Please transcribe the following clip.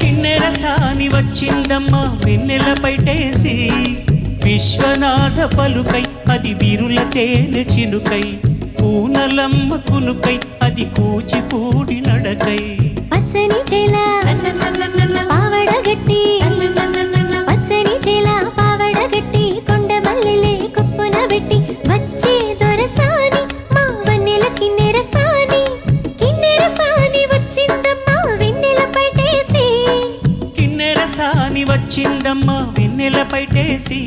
కిన్నెర సాని వచ్చిందమ్మ వెన్నెల పైటేసి విశ్వనాథ పలుకై అది వీరుల తేనె చినుకై పూనలమ్మ కునుకై అది కూచిపూడి నడకై పచ్చని చేల పావడ గట్టి పచ్చని చేల పావడ గట్టి కొండ మల్లెలే కుప్పున పెట్టి వచ్చే దొరసాని మా వన్నెల కిన్నెర సాని వచ్చిందమ్మా వెన్నెల పైటేసి కిన్నెర సాని వచ్చిందమ్మ వెన్నెల పైటేసి